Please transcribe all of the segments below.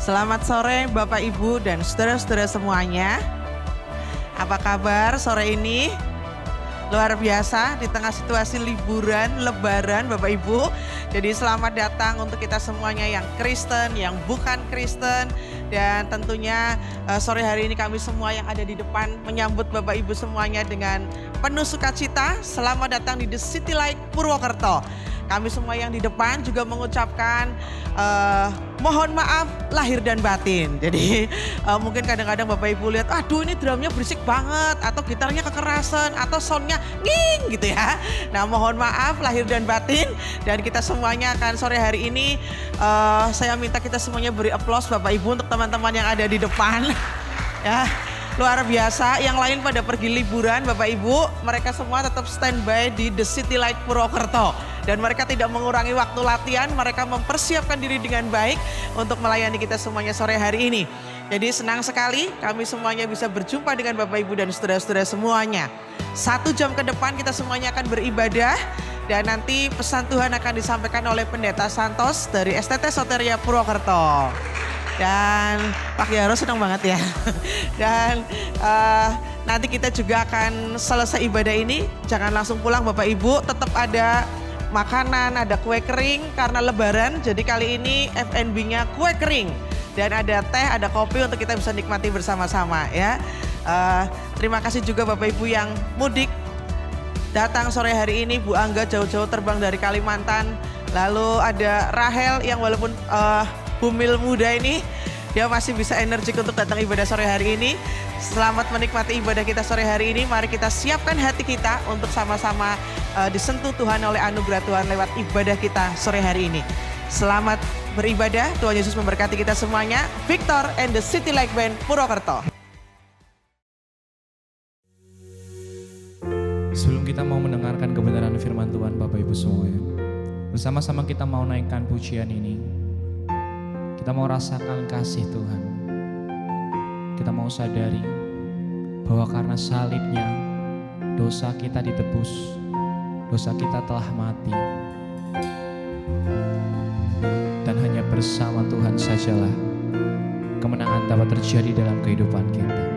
Selamat sore Bapak Ibu dan saudara-saudara semuanya. Apa kabar sore ini? Luar biasa di tengah situasi liburan, lebaran Bapak Ibu. Jadi selamat datang untuk kita semuanya yang Kristen, yang bukan Kristen. Dan tentunya sore hari ini kami semua yang ada di depan menyambut Bapak Ibu semuanya dengan penuh sukacita. Selamat datang di The City Light Purwokerto. Kami semua yang di depan juga mengucapkan mohon maaf lahir dan batin. Jadi mungkin kadang-kadang Bapak Ibu lihat, aduh ini drumnya berisik banget, atau gitarnya kekerasan, atau soundnya nging gitu ya. Nah mohon maaf lahir dan batin, dan kita semuanya akan sore hari ini, saya minta kita semuanya beri aplaus Bapak Ibu untuk teman-teman yang ada di depan. Ya. Luar biasa, yang lain pada pergi liburan Bapak Ibu, mereka semua tetap standby di The City Light Purwokerto. Dan mereka tidak mengurangi waktu latihan, mereka mempersiapkan diri dengan baik untuk melayani kita semuanya sore hari ini. Jadi senang sekali kami semuanya bisa berjumpa dengan Bapak Ibu dan saudara-saudara semuanya. 1 jam ke depan kita semuanya akan beribadah. Dan nanti pesan Tuhan akan disampaikan oleh Pendeta Santos dari STT Soteria Purwokerto. Dan Pak Yaro senang banget ya. Dan nanti kita juga akan selesai ibadah ini, jangan langsung pulang Bapak Ibu, tetap ada makanan, ada kue kering karena lebaran. Jadi kali ini F&B-nya kue kering. Dan ada teh, ada kopi untuk kita bisa nikmati bersama-sama ya. Terima kasih juga Bapak Ibu yang mudik datang sore hari ini. Bu Angga jauh-jauh terbang dari Kalimantan. Lalu ada Rahel yang walaupun bumil muda ini, dia masih bisa energik untuk datang ibadah sore hari ini. Selamat menikmati ibadah kita sore hari ini. Mari kita siapkan hati kita untuk sama-sama disentuh Tuhan oleh anugerah Tuhan lewat ibadah kita sore hari ini. Selamat beribadah, Tuhan Yesus memberkati kita semuanya. Victor and the City Light Band Purwokerto. Sebelum kita mau mendengarkan kebenaran firman Tuhan Bapak Ibu semuanya, bersama-sama kita mau naikkan pujian ini. Kita mau rasakan kasih Tuhan. Kita mau sadari bahwa karena salibnya dosa kita ditebus, dosa kita telah mati. Dan hanya bersama Tuhan sajalah kemenangan dapat terjadi dalam kehidupan kita.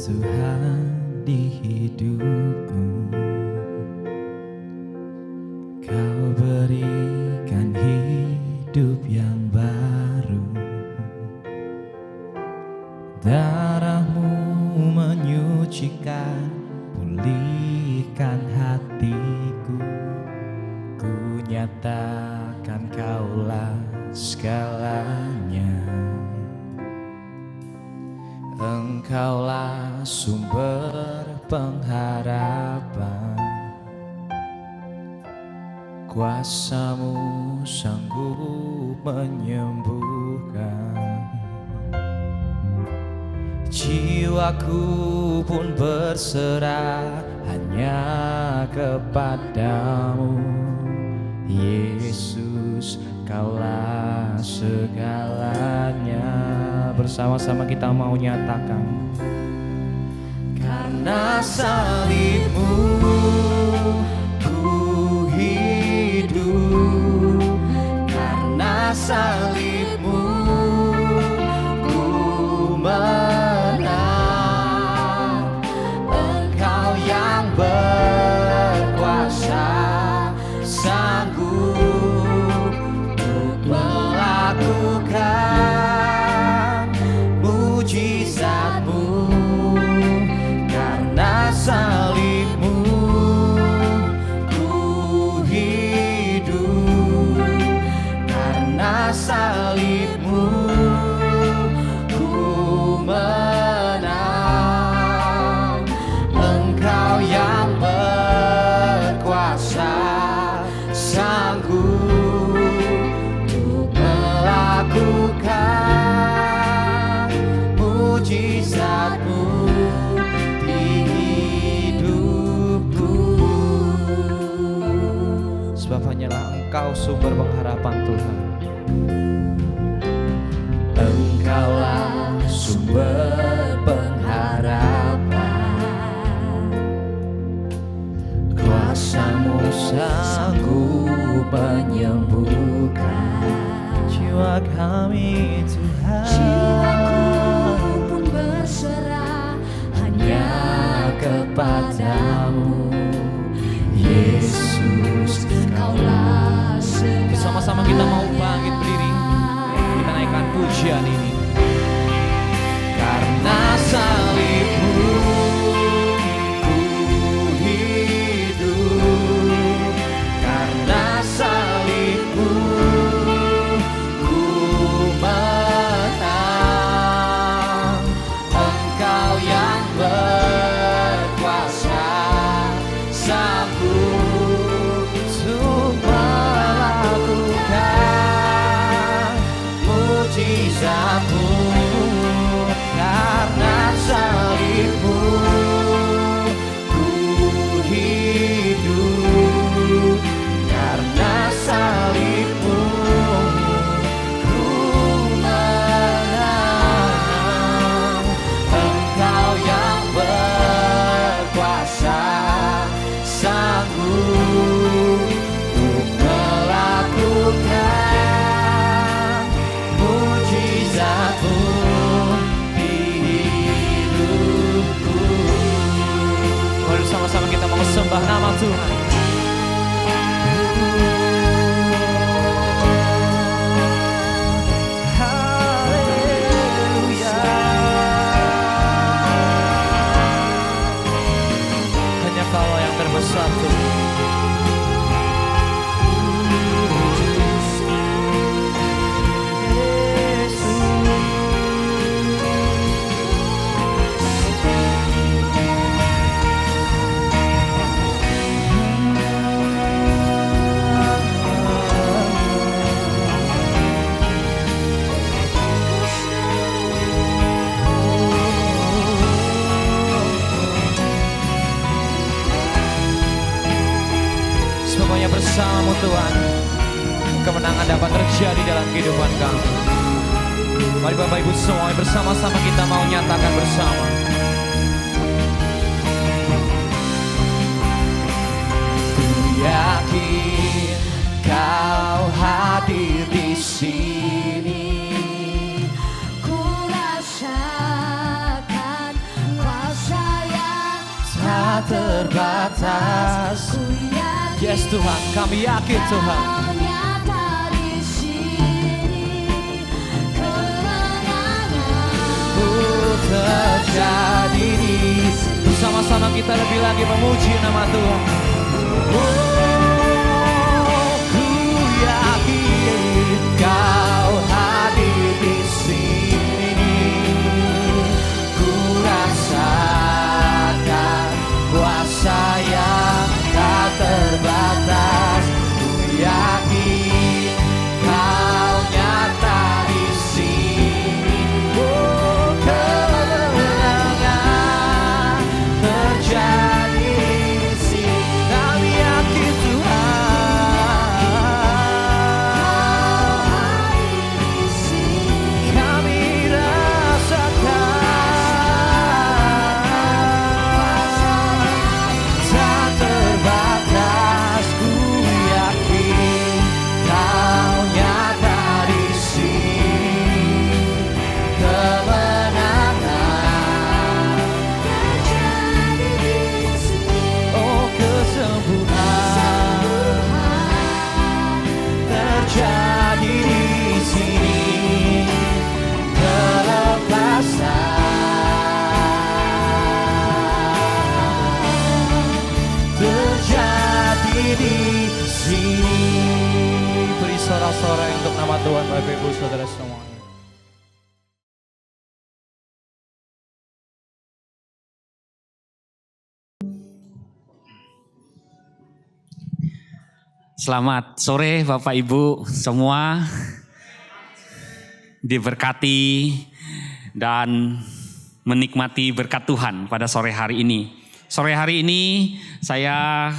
Tuhan di hidupku, Kau berikan hidup yang baru. Darah-Mu menyucikan, pulihkan hatiku. Ku nyatakan Kaulah segalanya. Engkaulah sumber pengharapan, kuasa-Mu sanggup menyembuhkan. Jiwaku pun berserah hanya kepadamu, Yesus, Kaulah segalanya. Bersama-sama kita mau nyatakan, karena salib-Mu ku hidup, karena salib-Mu ku menang. Engkau yang berkuasa, sanggup untuk melakukan mujizat-Mu. Karena salib-Mu ku hidup, karena salib-Mu ku menang. Engkau yang berkuasa, sanggup untuk melakukan mujizat-Mu di hidupku. Sebab hanyalah Engkau sumber pengharapan Tuhan. Engkaulah sumber pengharapan, kuasa-Mu sanggup menyembuhkan Jiwa kami Tuhan, jiwaku pun berserah hanya kepadamu, Yesus, Engkaulah segala. bersama-sama kita mau bangkit berdiri, kita naikkan pujian ini. Karena salib-Mu ku hidup, karena salib-Mu ku menang. Engkau yang berkuasa sanggup untuk melakukan mujizat-Mu. Karena salib-Mu ku hidup, karena salib-Mu ku menang. Engkau yang berkuasa sanggup untuk melakukan mujizat-Mu. Mari sama-sama kita mau sembah nama Tuhan. Haleluya. Hanya Kau yang terbesar Tuhan. Semuanya bersama-Mu Tuhan, kemenangan dapat terjadi dalam kehidupan kami. Mari Bapak Ibu semua bersama-sama kita mau nyatakan bersama. Ku yakin Kau hadir di sini, ku rasakan kuasa yang tak terbatas. Ku yakin Yes Tuhan, kami yakin Tuhan. Kau nyata di sini, kemenangan terjadi di sini. Bersama-sama kita lebih lagi memuji nama Tuhan. Ku yakin Kau hadir di sini, ku rasakan kuasa yang tak terbatas. Ku yakin Kau nyata di sini, kemenangan terjadi di sini. Kami yakin Tuhan, kami rasakan tak terbatas. Ku yakin Kau nyata di sini, kemenangan terjadi di sini. Oh, kesembuhan terjadi di sini, kelepasan terjadi di sini. Beri sorak-sorai untuk nama Tuhan Bapak Ibu Saudara semuanya. Selamat sore Bapak Ibu semua, diberkati dan menikmati berkat Tuhan pada sore hari ini. Sore hari ini saya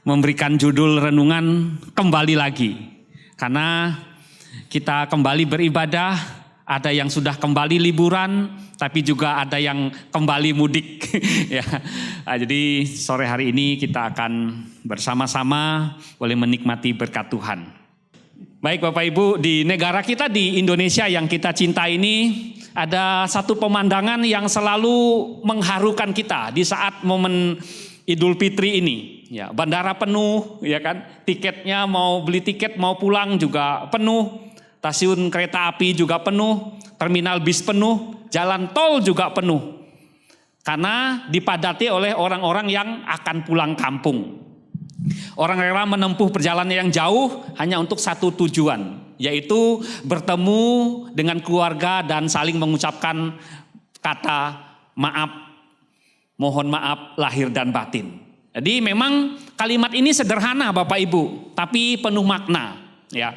memberikan judul renungan kembali lagi. Karena kita kembali beribadah ada yang sudah kembali liburan, tapi juga ada yang kembali mudik. Ya, jadi sore hari ini kita akan bersama-sama boleh menikmati berkat Tuhan. Baik Bapak Ibu, di negara kita di Indonesia yang kita cinta ini, ada satu pemandangan yang selalu mengharukan kita di saat momen Idul Fitri ini. Ya, bandara penuh, ya kan? Tiketnya mau beli tiket mau pulang juga penuh. Stasiun kereta api juga penuh, terminal bis penuh, jalan tol juga penuh. Karena dipadati oleh orang-orang yang akan pulang kampung. Orang rela menempuh perjalanan yang jauh hanya untuk satu tujuan, yaitu bertemu dengan keluarga dan saling mengucapkan kata maaf, mohon maaf lahir dan batin. Jadi memang kalimat ini sederhana Bapak Ibu, tapi penuh makna. Ya,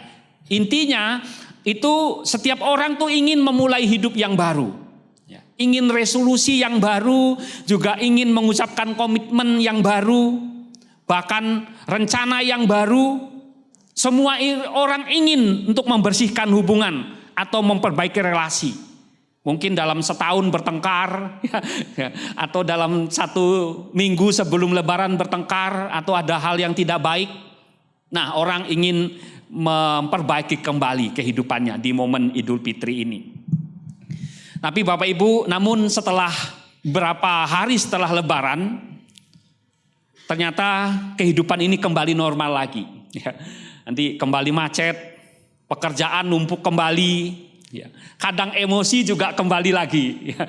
intinya itu setiap orang tuh ingin memulai hidup yang baru, ya, ingin resolusi yang baru, juga ingin mengucapkan komitmen yang baru, bahkan rencana yang baru. Semua orang ingin untuk membersihkan hubungan atau memperbaiki relasi. Mungkin dalam setahun bertengkar, ya, atau dalam 1 minggu sebelum Lebaran bertengkar, atau ada hal yang tidak baik. Nah, orang ingin memperbaiki kembali kehidupannya di momen Idul Fitri ini. Tapi Bapak Ibu, namun setelah berapa hari setelah Lebaran, ternyata kehidupan ini kembali normal lagi. Ya, nanti kembali macet, pekerjaan numpuk kembali, ya, kadang emosi juga kembali lagi. Ya,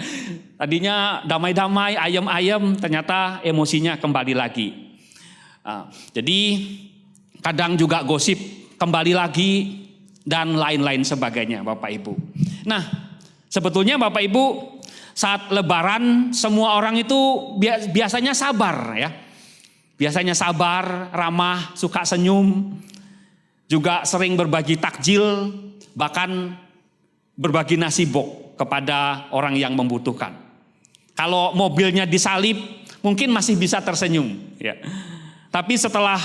tadinya damai-damai, ayem-ayem, ternyata emosinya kembali lagi. Jadi kadang juga gosip kembali lagi dan lain-lain sebagainya Bapak Ibu. Nah, sebetulnya Bapak Ibu saat Lebaran semua orang itu biasanya sabar ya. Biasanya sabar, ramah, suka senyum, juga sering berbagi takjil, bahkan berbagi nasi bok kepada orang yang membutuhkan. Kalau mobilnya disalib, mungkin masih bisa tersenyum. Ya. Tapi setelah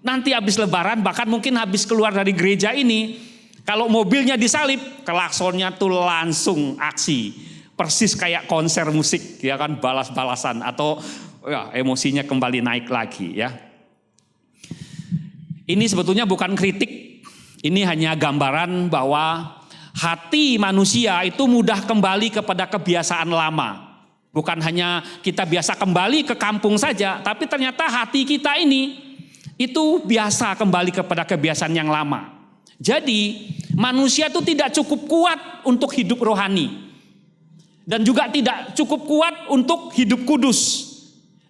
nanti habis Lebaran, bahkan mungkin habis keluar dari gereja ini, kalau mobilnya disalib, klaksonnya tuh langsung aksi. Persis kayak konser musik, ya kan, balas-balasan atau ya, emosinya kembali naik lagi ya. Ini sebetulnya bukan kritik, ini hanya gambaran bahwa hati manusia itu mudah kembali kepada kebiasaan lama. Bukan hanya kita biasa kembali ke kampung saja, tapi ternyata hati kita ini itu biasa kembali kepada kebiasaan yang lama. Jadi manusia itu tidak cukup kuat untuk hidup rohani. Dan juga tidak cukup kuat untuk hidup kudus.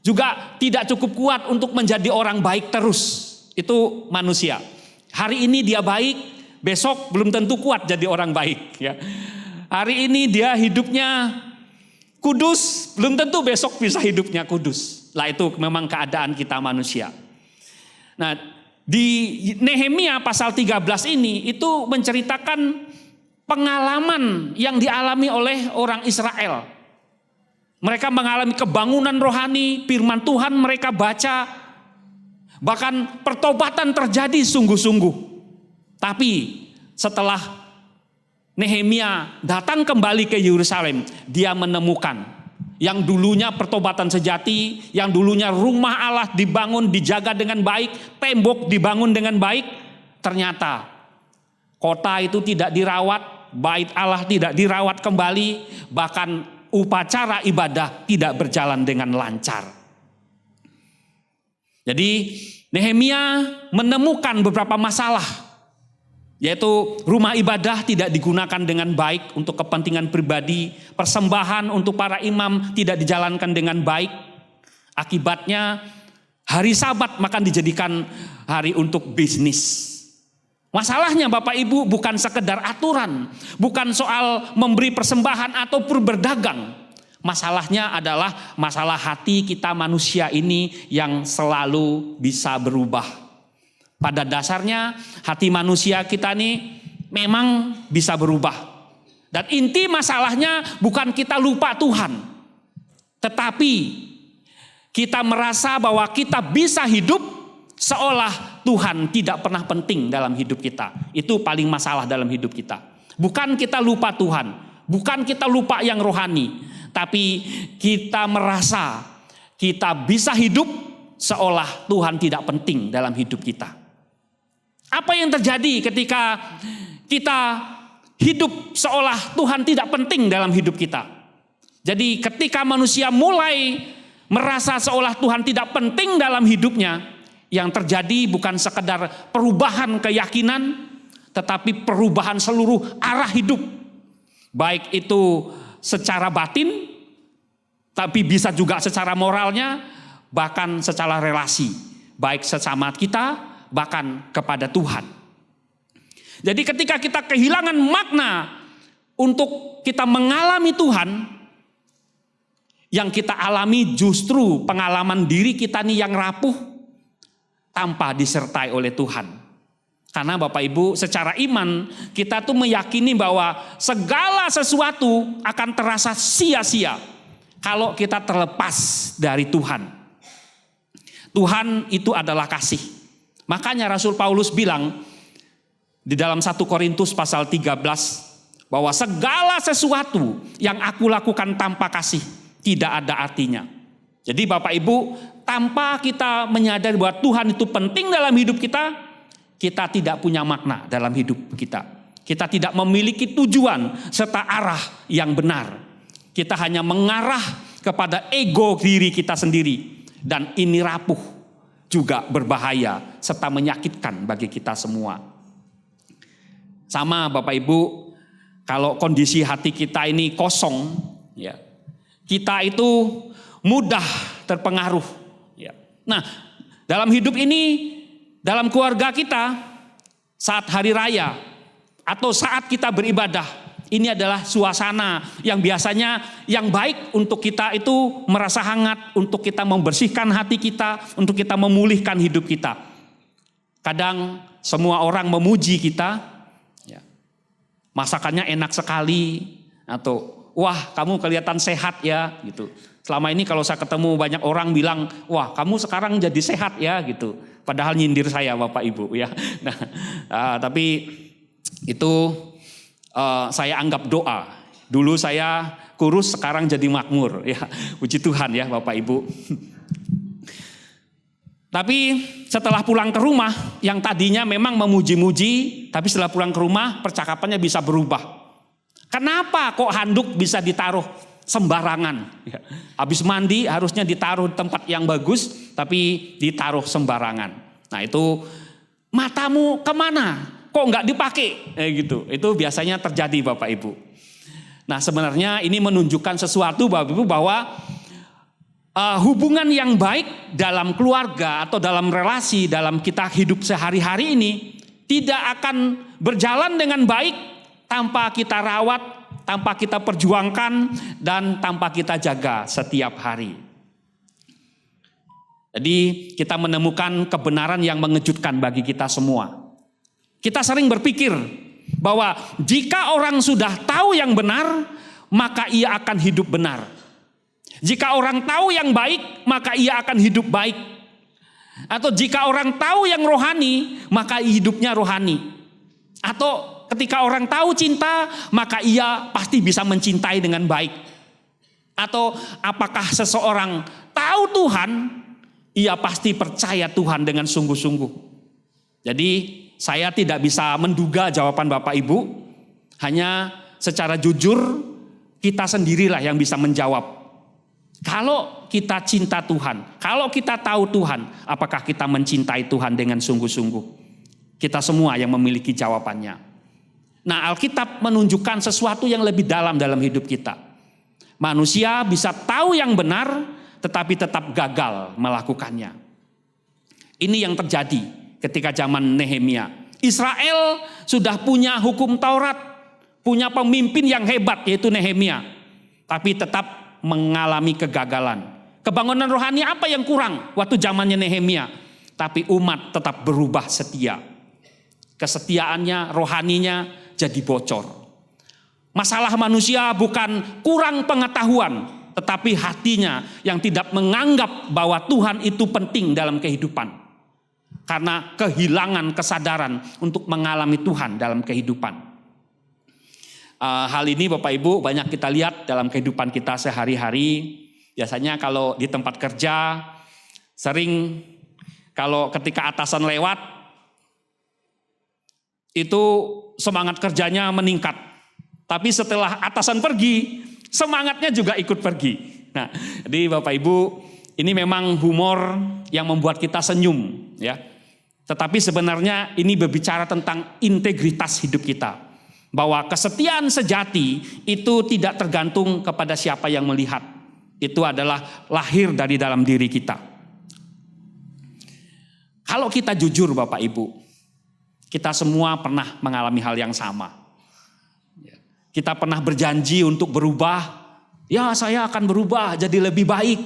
Juga tidak cukup kuat untuk menjadi orang baik terus. Itu manusia. Hari ini dia baik, besok belum tentu kuat jadi orang baik. Ya. Hari ini dia hidupnya kudus, belum tentu besok bisa hidupnya kudus. Lah itu memang keadaan kita manusia. Nah, di Nehemia pasal 13 ini itu menceritakan pengalaman yang dialami oleh orang Israel. Mereka mengalami kebangunan rohani, firman Tuhan mereka baca, bahkan pertobatan terjadi sungguh-sungguh. Tapi setelah Nehemia datang kembali ke Yerusalem, dia menemukan yang dulunya pertobatan sejati, yang dulunya rumah Allah dibangun, dijaga dengan baik, tembok dibangun dengan baik, ternyata kota itu tidak dirawat, bait Allah tidak dirawat kembali, bahkan upacara ibadah tidak berjalan dengan lancar. Jadi Nehemia menemukan beberapa masalah, yaitu rumah ibadah tidak digunakan dengan baik untuk kepentingan pribadi, persembahan untuk para imam tidak dijalankan dengan baik. Akibatnya hari Sabat makan dijadikan hari untuk bisnis. Masalahnya Bapak Ibu bukan sekedar aturan, bukan soal memberi persembahan ataupun berdagang. Masalahnya adalah masalah hati kita manusia ini yang selalu bisa berubah. Pada dasarnya hati manusia kita ini memang bisa berubah. Dan inti masalahnya bukan kita lupa Tuhan. Tetapi kita merasa bahwa kita bisa hidup seolah Tuhan tidak pernah penting dalam hidup kita. Itu paling masalah dalam hidup kita. Bukan kita lupa Tuhan, bukan kita lupa yang rohani, tapi kita merasa kita bisa hidup seolah Tuhan tidak penting dalam hidup kita. Apa yang terjadi ketika kita hidup seolah Tuhan tidak penting dalam hidup kita? Jadi ketika manusia mulai merasa seolah Tuhan tidak penting dalam hidupnya, yang terjadi bukan sekedar perubahan keyakinan, tetapi perubahan seluruh arah hidup. Baik itu secara batin, tapi bisa juga secara moralnya, bahkan secara relasi. Baik sesama kita, bahkan kepada Tuhan. Jadi ketika kita kehilangan makna untuk kita mengalami Tuhan, yang kita alami justru pengalaman diri kita nih yang rapuh, tanpa disertai oleh Tuhan. Karena Bapak Ibu, secara iman kita tuh meyakini bahwa segala sesuatu akan terasa sia-sia kalau kita terlepas dari Tuhan. Tuhan itu adalah kasih. Makanya Rasul Paulus bilang di dalam 1 Korintus pasal 13 bahwa segala sesuatu yang aku lakukan tanpa kasih tidak ada artinya. Jadi Bapak Ibu, tanpa kita menyadari bahwa Tuhan itu penting dalam hidup kita, kita tidak punya makna dalam hidup kita. Kita tidak memiliki tujuan serta arah yang benar. Kita hanya mengarah kepada ego diri kita sendiri. Dan ini rapuh, juga berbahaya serta menyakitkan bagi kita semua. Sama Bapak Ibu, kalau kondisi hati kita ini kosong, ya, kita itu mudah terpengaruh. Ya. Nah, dalam hidup ini, dalam keluarga kita, saat hari raya atau saat kita beribadah, ini adalah suasana yang biasanya yang baik untuk kita itu merasa hangat, untuk kita membersihkan hati kita, untuk kita memulihkan hidup kita. Kadang semua orang memuji kita, ya, masakannya enak sekali, atau wah kamu kelihatan sehat ya gitu. Selama ini kalau saya ketemu banyak orang bilang, wah kamu sekarang jadi sehat ya gitu. Padahal nyindir saya Bapak Ibu ya. Nah, tapi itu saya anggap doa. Dulu saya kurus, sekarang jadi makmur ya. Puji Tuhan ya Bapak Ibu. Tapi setelah pulang ke rumah, yang tadinya memang memuji-muji, tapi setelah pulang ke rumah percakapannya bisa berubah. Kenapa kok handuk bisa ditaruh sembarangan? Ya. Habis mandi harusnya ditaruh di tempat yang bagus, tapi ditaruh sembarangan. Nah itu matamu kemana? Kok nggak dipakai? Gitu. Itu biasanya terjadi Bapak Ibu. Nah sebenarnya ini menunjukkan sesuatu Bapak Ibu bahwa hubungan yang baik dalam keluarga atau dalam relasi, dalam kita hidup sehari-hari ini tidak akan berjalan dengan baik tanpa kita rawat, tanpa kita perjuangkan, dan tanpa kita jaga setiap hari. Jadi kita menemukan kebenaran yang mengejutkan bagi kita semua. Kita sering berpikir bahwa jika orang sudah tahu yang benar, maka ia akan hidup benar. Jika orang tahu yang baik, maka ia akan hidup baik. Atau jika orang tahu yang rohani, maka hidupnya rohani. Atau ketika orang tahu cinta, maka ia pasti bisa mencintai dengan baik. Atau apakah seseorang tahu Tuhan, ia pasti percaya Tuhan dengan sungguh-sungguh. Jadi saya tidak bisa menduga jawaban Bapak Ibu, hanya secara jujur kita sendirilah yang bisa menjawab. Kalau kita cinta Tuhan, kalau kita tahu Tuhan, apakah kita mencintai Tuhan dengan sungguh-sungguh? Kita semua yang memiliki jawabannya. Nah, Alkitab menunjukkan sesuatu yang lebih dalam hidup kita. Manusia bisa tahu yang benar, tetapi tetap gagal melakukannya. Ini yang terjadi ketika zaman Nehemia. Israel sudah punya hukum Taurat, punya pemimpin yang hebat yaitu Nehemia, tapi tetap mengalami kegagalan. Kebangunan rohani apa yang kurang waktu zamannya Nehemia? Tapi umat tetap berubah setia. Kesetiaannya, rohaninya jadi bocor. Masalah manusia bukan kurang pengetahuan, tetapi hatinya yang tidak menganggap bahwa Tuhan itu penting dalam kehidupan. Karena kehilangan kesadaran untuk mengalami Tuhan dalam kehidupan. Hal ini Bapak Ibu banyak kita lihat dalam kehidupan kita sehari-hari. Biasanya kalau di tempat kerja sering kalau ketika atasan lewat itu semangat kerjanya meningkat. Tapi setelah atasan pergi, semangatnya juga ikut pergi. Nah, jadi Bapak Ibu, ini memang humor yang membuat kita senyum, ya. Tetapi sebenarnya ini berbicara tentang integritas hidup kita. Bahwa kesetiaan sejati itu tidak tergantung kepada siapa yang melihat. Itu adalah lahir dari dalam diri kita. Kalau kita jujur Bapak Ibu, kita semua pernah mengalami hal yang sama. Kita pernah berjanji untuk berubah. Ya, saya akan berubah jadi lebih baik.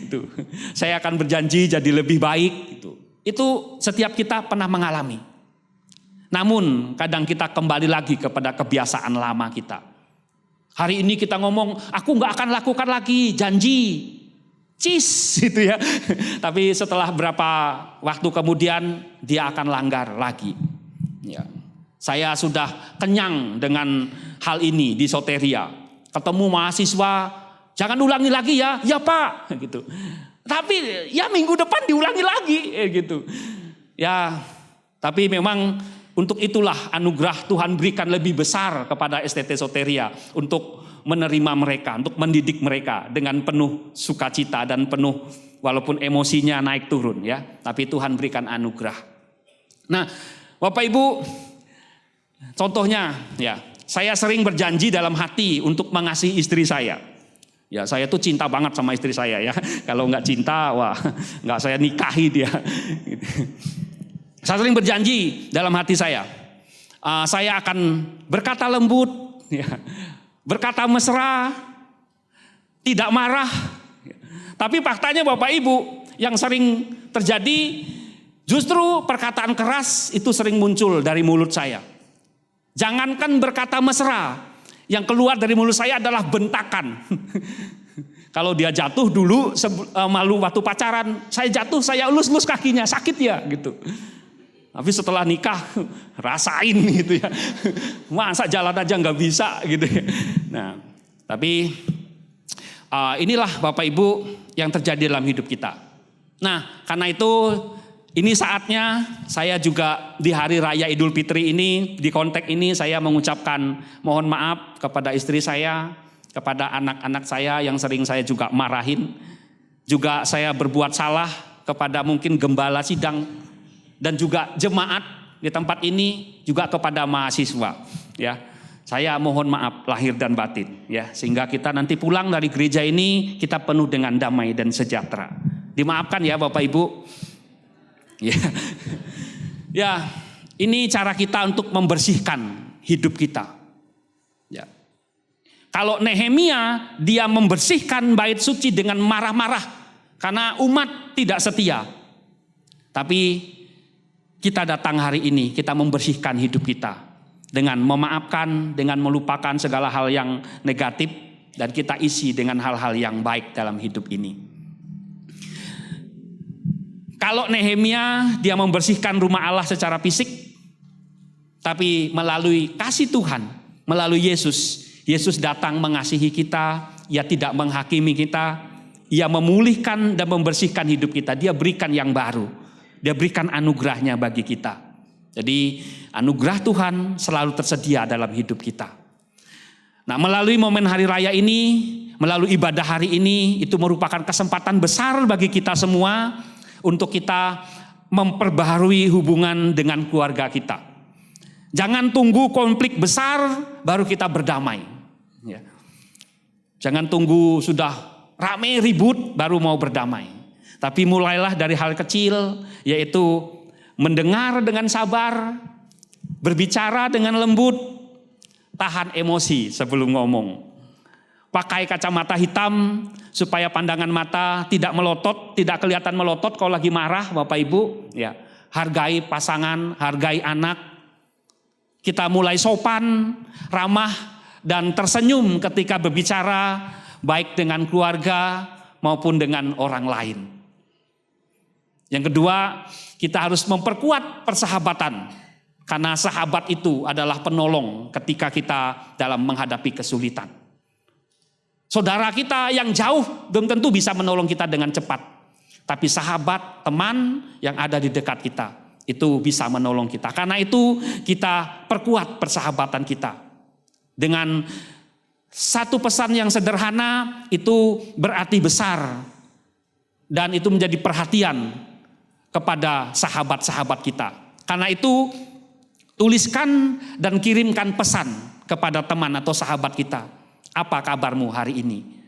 Itu. Saya akan berjanji jadi lebih baik. Itu setiap kita pernah mengalami. Namun kadang kita kembali lagi kepada kebiasaan lama kita. Hari ini kita ngomong, aku gak akan lakukan lagi, janji. Cis gitu ya. Tapi setelah berapa waktu kemudian dia akan langgar lagi. Ya. Saya sudah kenyang dengan hal ini di Soteria. Ketemu mahasiswa, jangan ulangi lagi ya. Ya Pak gitu. Tapi ya minggu depan diulangi lagi gitu. Ya, tapi memang untuk itulah anugerah Tuhan berikan lebih besar kepada STT Soteria untuk menerima mereka, untuk mendidik mereka dengan penuh sukacita dan penuh walaupun emosinya naik turun ya, tapi Tuhan berikan anugerah. Nah, Bapak Ibu, contohnya ya, saya sering berjanji dalam hati untuk mengasihi istri saya. Ya, saya tuh cinta banget sama istri saya ya. Kalau nggak cinta, wah nggak saya nikahi dia. Saya sering berjanji dalam hati saya akan berkata lembut, ya, berkata mesra, tidak marah. Tapi faktanya Bapak Ibu, yang sering terjadi justru perkataan keras itu sering muncul dari mulut saya. Jangankan berkata mesra, yang keluar dari mulut saya adalah bentakan. Kalau dia jatuh dulu malu waktu pacaran, saya jatuh, saya elus-elus kakinya, sakit ya gitu. Tapi setelah nikah rasain gitu ya. Masa jalan aja nggak bisa gitu ya. Nah, tapi inilah Bapak Ibu yang terjadi dalam hidup kita. Nah, karena itu ini saatnya saya juga di hari raya Idul Fitri ini, di konteks ini saya mengucapkan mohon maaf kepada istri saya, kepada anak-anak saya yang sering saya juga marahin. Juga saya berbuat salah kepada mungkin gembala sidang dan juga jemaat di tempat ini, juga kepada mahasiswa ya. Saya mohon maaf lahir dan batin ya, sehingga kita nanti pulang dari gereja ini kita penuh dengan damai dan sejahtera. Dimaafkan ya Bapak Ibu. Ya. Ya, ini cara kita untuk membersihkan hidup kita. Ya. Kalau Nehemia dia membersihkan bait suci dengan marah-marah karena umat tidak setia. Tapi kita datang hari ini, kita membersihkan hidup kita dengan memaafkan, dengan melupakan segala hal yang negatif, dan kita isi dengan hal-hal yang baik dalam hidup ini. Kalau Nehemia dia membersihkan rumah Allah secara fisik, tapi melalui kasih Tuhan, melalui Yesus, Yesus datang mengasihi kita, Ia tidak menghakimi kita, Ia memulihkan dan membersihkan hidup kita, Dia berikan yang baru. Dia berikan anugerahnya bagi kita. Jadi anugerah Tuhan selalu tersedia dalam hidup kita. Nah, melalui momen hari raya ini, melalui ibadah hari ini, itu merupakan kesempatan besar bagi kita semua untuk kita memperbaharui hubungan dengan keluarga kita. Jangan tunggu konflik besar baru kita berdamai. Ya. Jangan tunggu sudah rame ribut baru mau berdamai. Tapi mulailah dari hal kecil, yaitu mendengar dengan sabar, berbicara dengan lembut, tahan emosi sebelum ngomong. Pakai kacamata hitam supaya pandangan mata tidak melotot, tidak kelihatan melotot kalau lagi marah Bapak Ibu. Ya, hargai pasangan, hargai anak. Kita mulai sopan, ramah, dan tersenyum ketika berbicara, baik dengan keluarga maupun dengan orang lain. Yang kedua, kita harus memperkuat persahabatan. Karena sahabat itu adalah penolong ketika kita dalam menghadapi kesulitan. Saudara kita yang jauh belum tentu bisa menolong kita dengan cepat. Tapi sahabat, teman yang ada di dekat kita, itu bisa menolong kita. Karena itu kita perkuat persahabatan kita. Dengan satu pesan yang sederhana itu berarti besar. Dan itu menjadi perhatian kepada sahabat-sahabat kita. Karena itu tuliskan dan kirimkan pesan kepada teman atau sahabat kita. Apa kabarmu hari ini?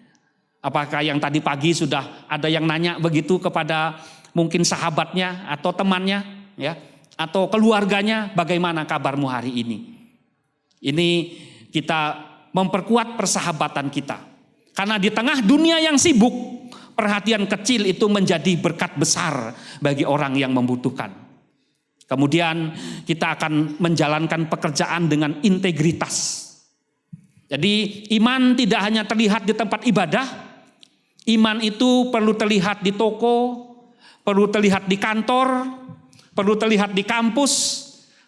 Apakah yang tadi pagi sudah ada yang nanya begitu kepada mungkin sahabatnya atau temannya, ya, atau keluarganya, bagaimana kabarmu hari ini? Ini kita memperkuat persahabatan kita. Karena di tengah dunia yang sibuk, perhatian kecil itu menjadi berkat besar bagi orang yang membutuhkan. Kemudian kita akan menjalankan pekerjaan dengan integritas. Jadi iman tidak hanya terlihat di tempat ibadah, iman itu perlu terlihat di toko, perlu terlihat di kantor, perlu terlihat di kampus,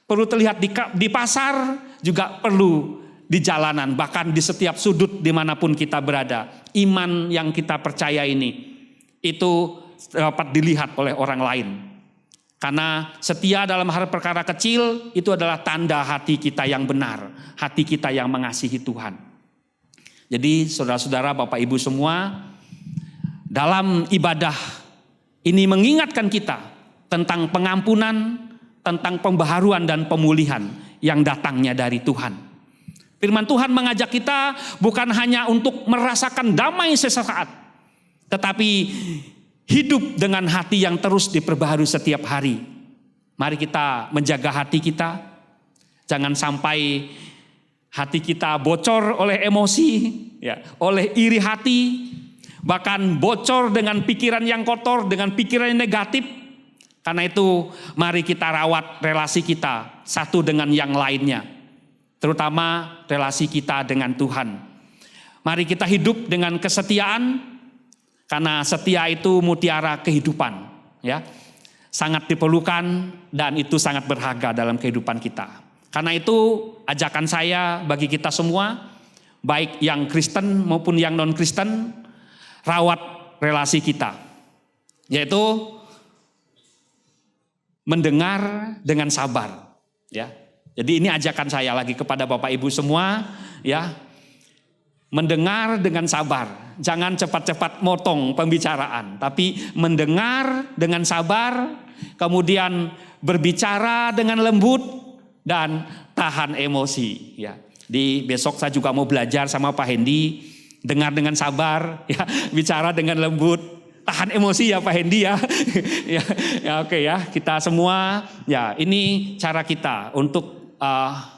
perlu terlihat di pasar, juga perlu di jalanan, bahkan di setiap sudut dimanapun kita berada. Iman yang kita percaya ini, itu dapat dilihat oleh orang lain. Karena setia dalam hal perkara kecil, itu adalah tanda hati kita yang benar, hati kita yang mengasihi Tuhan. Jadi saudara-saudara, Bapak Ibu semua, dalam ibadah ini mengingatkan kita tentang pengampunan, tentang pembaharuan dan pemulihan yang datangnya dari Tuhan. Firman Tuhan mengajak kita bukan hanya untuk merasakan damai sesaat, tetapi hidup dengan hati yang terus diperbaharui setiap hari. Mari kita menjaga hati kita, jangan sampai hati kita bocor oleh emosi, ya, oleh iri hati, bahkan bocor dengan pikiran yang kotor, dengan pikiran yang negatif. Karena itu mari kita rawat relasi kita satu dengan yang lainnya, terutama relasi kita dengan Tuhan. Mari kita hidup dengan kesetiaan, karena setia itu mutiara kehidupan, ya, sangat diperlukan dan itu sangat berharga dalam kehidupan kita. Karena itu ajakan saya bagi kita semua, baik yang Kristen maupun yang non-Kristen, rawat relasi kita, yaitu mendengar dengan sabar, ya. Jadi ini ajakan saya lagi kepada Bapak Ibu semua, ya, mendengar dengan sabar, jangan cepat-cepat motong pembicaraan, tapi mendengar dengan sabar, kemudian berbicara dengan lembut dan tahan emosi, ya. Di besok saya juga mau belajar sama Pak Hendy, dengar dengan sabar, ya, bicara dengan lembut, tahan emosi ya Pak Hendy ya. Ya, oke ya, kita semua, ya, ini cara kita untuk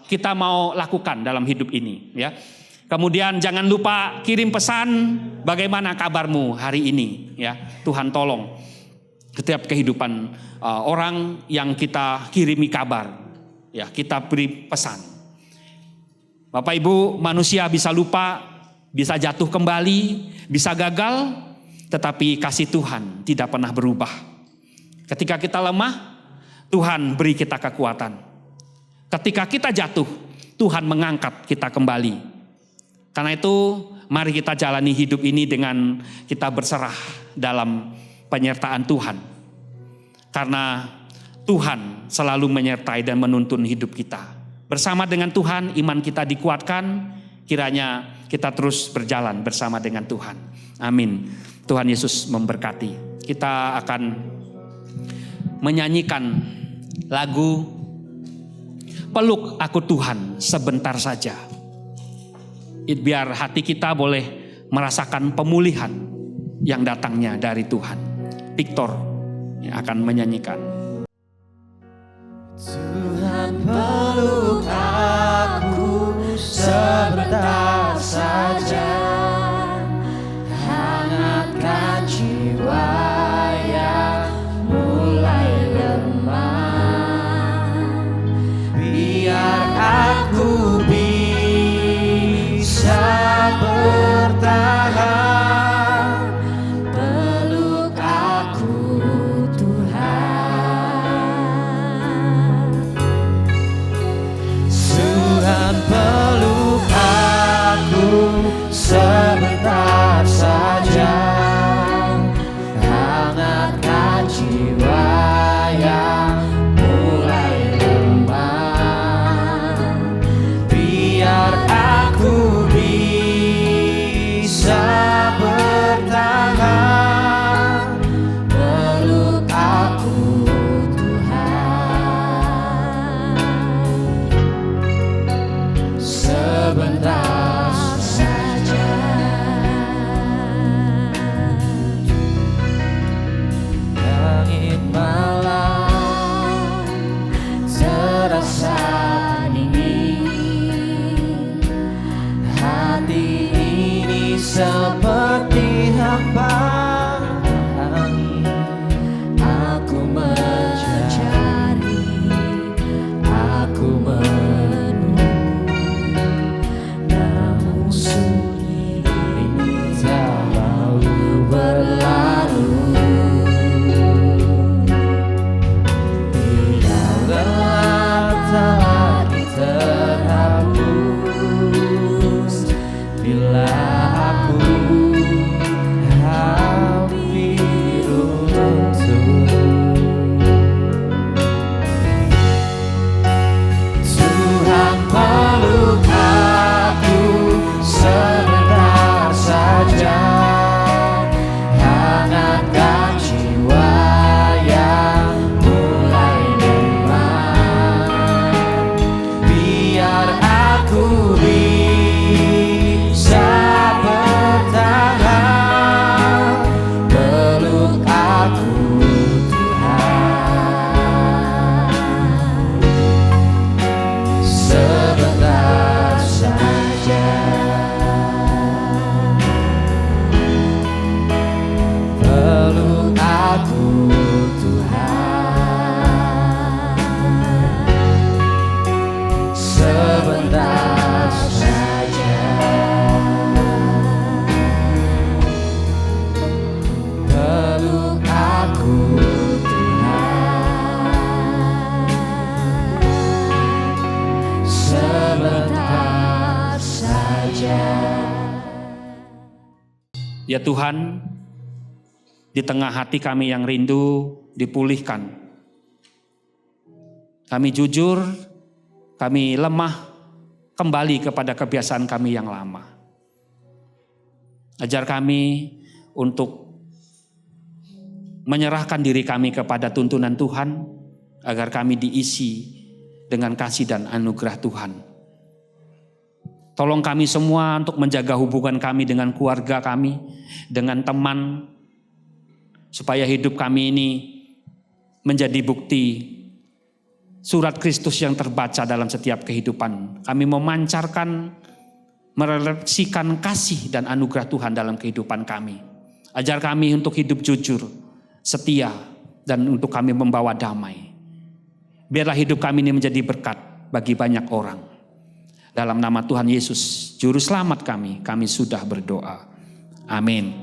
kita mau lakukan dalam hidup ini, ya. Kemudian jangan lupa kirim pesan, bagaimana kabarmu hari ini, ya. Tuhan tolong setiap kehidupan orang yang kita kirimi kabar, ya, kita beri pesan. Bapak Ibu, manusia bisa lupa, bisa jatuh kembali, bisa gagal, tetapi kasih Tuhan tidak pernah berubah. Ketika kita lemah, Tuhan beri kita kekuatan. Ketika kita jatuh, Tuhan mengangkat kita kembali. Karena itu, mari kita jalani hidup ini dengan kita berserah dalam penyertaan Tuhan. Karena Tuhan selalu menyertai dan menuntun hidup kita. Bersama dengan Tuhan, iman kita dikuatkan, kiranya kita terus berjalan bersama dengan Tuhan. Amin. Tuhan Yesus memberkati. Kita akan menyanyikan lagu Peluk Aku Tuhan Sebentar Saja. Biar hati kita boleh merasakan pemulihan yang datangnya dari Tuhan. Victor yang akan menyanyikan. Tuhan peluk aku sebentar saja, hangatkan jiwa yang mulai lemah, biar aku bisa bertahan. Peluk aku Tuhan. seperti hamba angin. Aku mencari, aku menunggu, namun sunyi tak mau berlalu. Biarlah tak lagi terhapus bila aku hampir runtuh. Tuhan peluk aku sebentar saja, hangatkan jiwa yang mulai lemah. Biar aku bisa bertahan, peluk aku Tuhan, sebentar saja. Peluk aku Tuhan, sebentar saja. Peluk aku Tuhan, sebentar saja. Ya Tuhan, di tengah hati kami yang rindu dipulihkan. Kami jujur, kami lemah, kembali kepada kebiasaan kami yang lama. Ajar kami untuk menyerahkan diri kami kepada tuntunan Tuhan, agar kami diisi dengan kasih dan anugerah Tuhan. Tolong kami semua untuk menjaga hubungan kami dengan keluarga kami, dengan teman, supaya hidup kami ini menjadi bukti surat Kristus yang terbaca dalam setiap kehidupan. Kami memancarkan, merefleksikan kasih dan anugerah Tuhan dalam kehidupan kami. Ajar kami untuk hidup jujur, setia, dan untuk kami membawa damai. Biarlah hidup kami ini menjadi berkat bagi banyak orang. Dalam nama Tuhan Yesus, Juru Selamat kami sudah berdoa. Amin.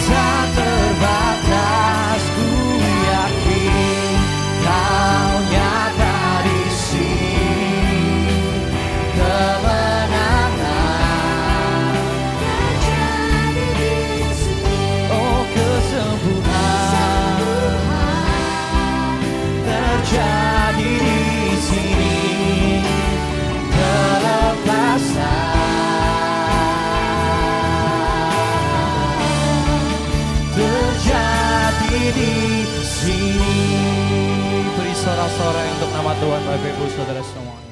Tak terbatas, ku yakin Kau nyata di sini. Kemenangan terjadi di sini. Oh, kesembuhan terjadi di sini. Kelepasan terjadi di sini. Beri sorak-sorai untuk nama Tuhan, Bapak Ibu Saudara semua.